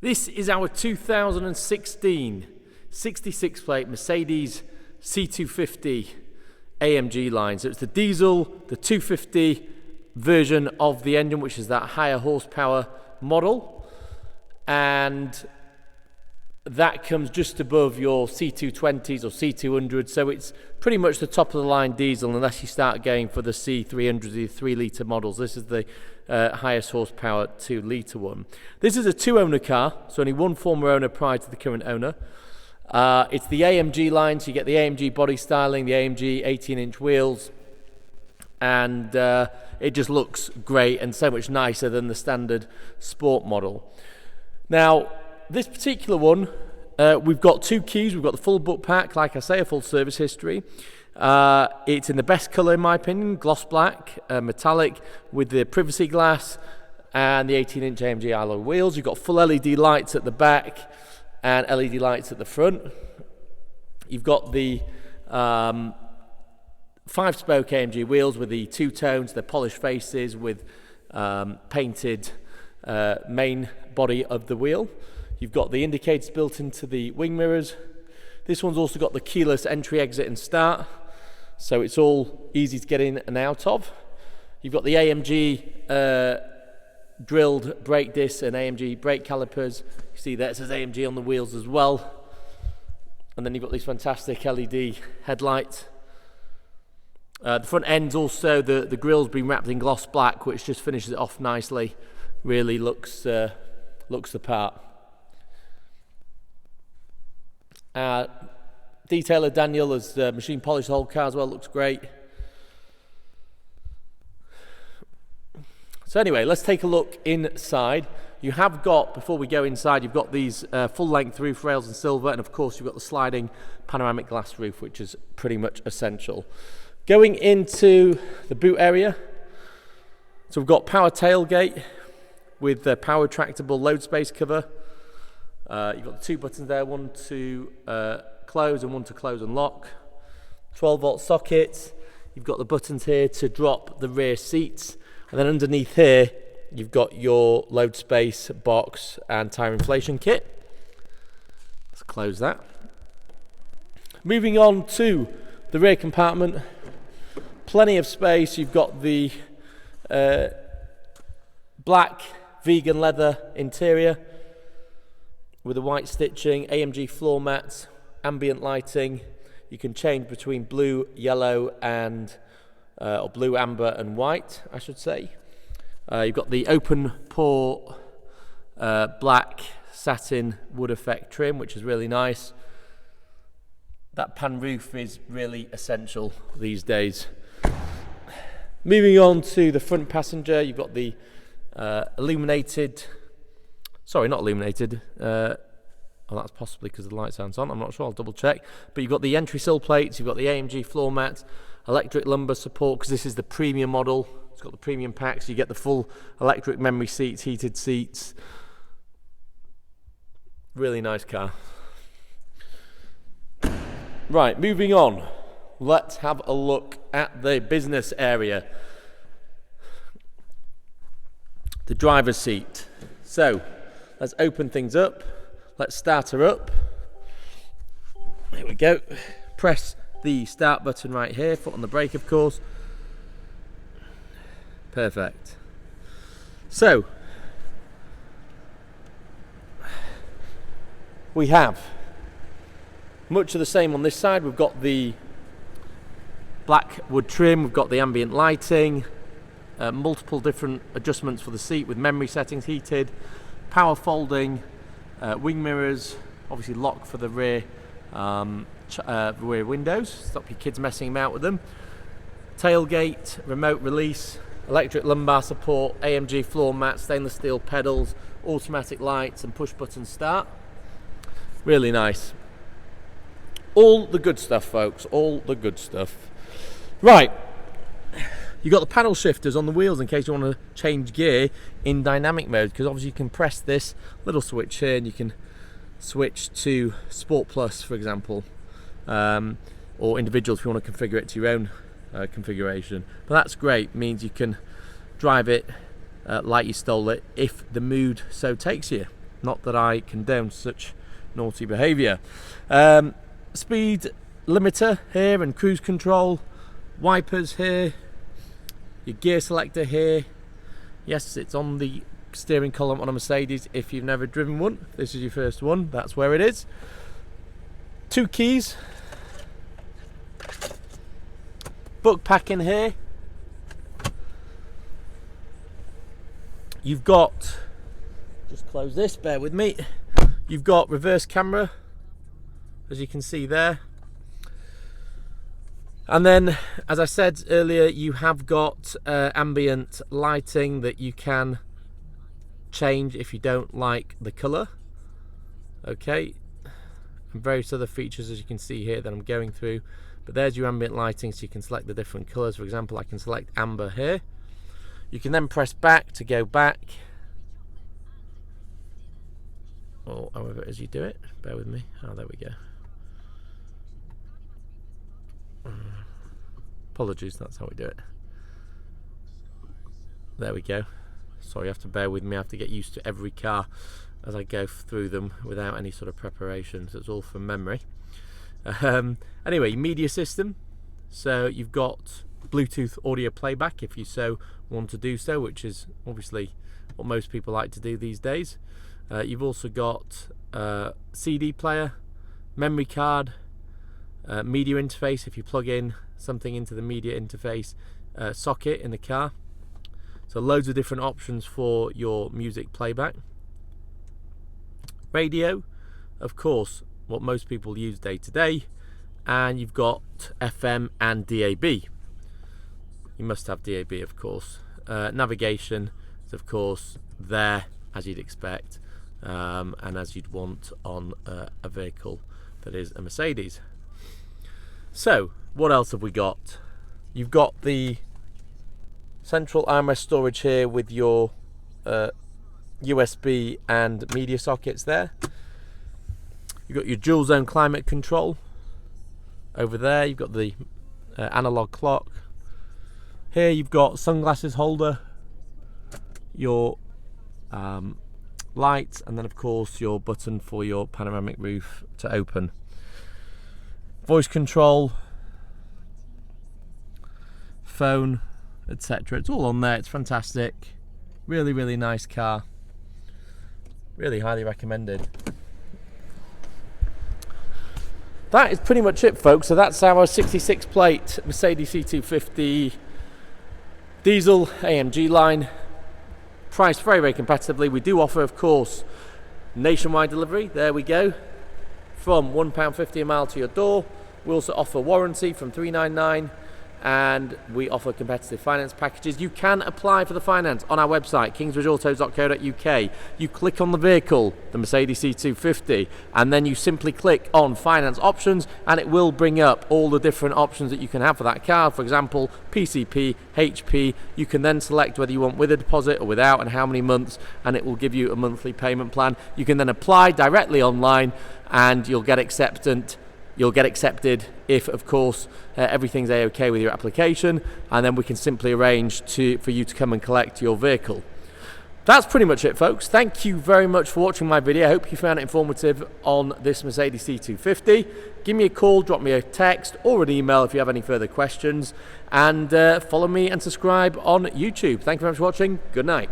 This is our 2016 66 plate Mercedes C250 AMG line. So it's the diesel, the 250 version of the engine, which is that higher horsepower model. And that comes just above your C220s or C200s. So it's pretty much the top of the line diesel, unless you start going for the C300s, the 3-litre models. This is the highest horsepower 2-litre one. This is a 2-owner car, so only one former owner prior to the current owner. It's the AMG line, so you get the AMG Bodystyling, the AMG 18-inch wheels, and it just looks great and so much nicer than the standard sport model. Now, this particular one, we've got two keys. We've got the full book pack, like I say, a full service history. It's in the best colour in my opinion, gloss black, metallic, with the privacy glass and the 18-inch AMG alloy wheels. You've got full LED lights at the back and LED lights at the front. You've got the 5-spoke AMG wheels with the two tones, the polished faces with painted main body of the wheel. You've got the indicators built into the wing mirrors. This one's also got the keyless entry, exit and start, so it's all easy to get in and out of. You've got the AMG drilled brake discs and AMG brake calipers. You see there it says AMG on the wheels as well. And then you've got these fantastic LED headlights. The front end's also, the grille's been wrapped in gloss black, which just finishes it off nicely. Really looks the part. Detailer Daniel has machine polished the whole car as well, looks great. So anyway, let's take a look inside. You have got, before we go inside, you've got these full length roof rails in silver, and of course you've got the sliding panoramic glass roof, which is pretty much essential. Going into the boot area, so we've got power tailgate with the power retractable load space cover. You've got the two buttons there, one to close and one to close and lock. 12-volt sockets. You've got the buttons here to drop the rear seats, and then underneath here you've got your load space box and tyre inflation kit. Let's close that. Moving on to the rear compartment, plenty of space. You've got the black vegan leather interior with the white stitching, AMG floor mats, ambient lighting. You can change between blue, yellow and or blue, amber and white, I should say. You've got the open pore black satin wood effect trim, which is really nice. That pan roof is really essential these days. Moving on to the front passenger, you've got the illuminated, sorry, not illuminated, oh, that's possibly because the lights aren't on, I'm not sure, I'll double check. But you've got the entry sill plates, you've got the AMG floor mat, electric lumbar support, because this is the premium model. It's got the premium pack, so you get the full electric memory seats, heated seats. Really nice car. Right, moving on. Let's have a look at the business area. The driver's seat. So, let's open things up. Let's start her up. Here we go. Press the start button right here, foot on the brake of course. Perfect. So, we have much of the same on this side. We've got the black wood trim, we've got the ambient lighting, multiple different adjustments for the seat with memory settings, heated, power folding, wing mirrors, obviously lock for the rear rear windows, stop your kids messing about with them, tailgate, remote release, electric lumbar support, AMG floor mat, stainless steel pedals, automatic lights and push button start. Really nice. All the good stuff, folks, all the good stuff. Right, you've got the paddle shifters on the wheels in case you want to change gear in dynamic mode, because obviously you can press this little switch here and you can switch to Sport Plus, for example, or individual if you want to configure it to your own configuration. But that's great, means you can drive it like you stole it if the mood so takes you. Not that I condone such naughty behaviour. Speed limiter here and cruise control, wipers here, your gear selector here. Yes, it's on the steering column on a Mercedes. If you've never driven one, this is your first one, that's where it is. 2 keys, book pack in here. You've got, just close this, bear with me. You've got reverse camera, as you can see there. And then, as I said earlier, you have got ambient lighting that you can change if you don't like the colour. Okay, and various other features, as you can see here, that I'm going through. But there's your ambient lighting, so you can select the different colours. For example, I can select amber here. You can then press back to go back, or however it is you do it. Bear with me. Oh, there we go. Apologies, that's how we do it. There we go. Sorry, you have to bear with me. I have to get used to every car as I go through them without any sort of preparation, so it's all from memory. Anyway, media system. So you've got Bluetooth audio playback if you so want to do so, which is obviously what most people like to do these days. You've also got CD player, memory card, media interface if you plug in something into the media interface socket in the car. So loads of different options for your music playback. Radio, of course, what most people use day to day, and you've got FM and DAB. You must have DAB, of course. Navigation is, of course, there as you'd expect, and as you'd want on a vehicle that is a Mercedes. So, what else have we got? You've got the central armrest storage here with your USB and media sockets there. You've got your dual zone climate control over there. You've got the analog clock. Here you've got sunglasses holder, your lights, and then of course your button for your panoramic roof to open. Voice control, phone, etc. It's all on there. It's fantastic. Really, really nice car. Really highly recommended. That is pretty much it, folks. So that's our 66 plate Mercedes C250 diesel AMG line. Priced very, very competitively. We do offer, of course, nationwide delivery. There we go. From £1.50 a mile to your door. We also offer warranty from $399, and we offer competitive finance packages. You can apply for the finance on our website, kingsbridgeautos.co.uk. You click on the vehicle, the Mercedes C250, and then you simply click on finance options, and it will bring up all the different options that you can have for that car. For example, PCP, HP. You can then select whether you want with a deposit or without, and how many months, and it will give you a monthly payment plan. You can then apply directly online, and you'll get accepted if, of course, everything's a-okay with your application, and then we can simply arrange for you to come and collect your vehicle. That's pretty much it, folks. Thank you very much for watching my video. I hope you found it informative on this Mercedes C250. Give me a call, drop me a text or an email if you have any further questions, and follow me and subscribe on YouTube. Thank you very much for watching. Good night.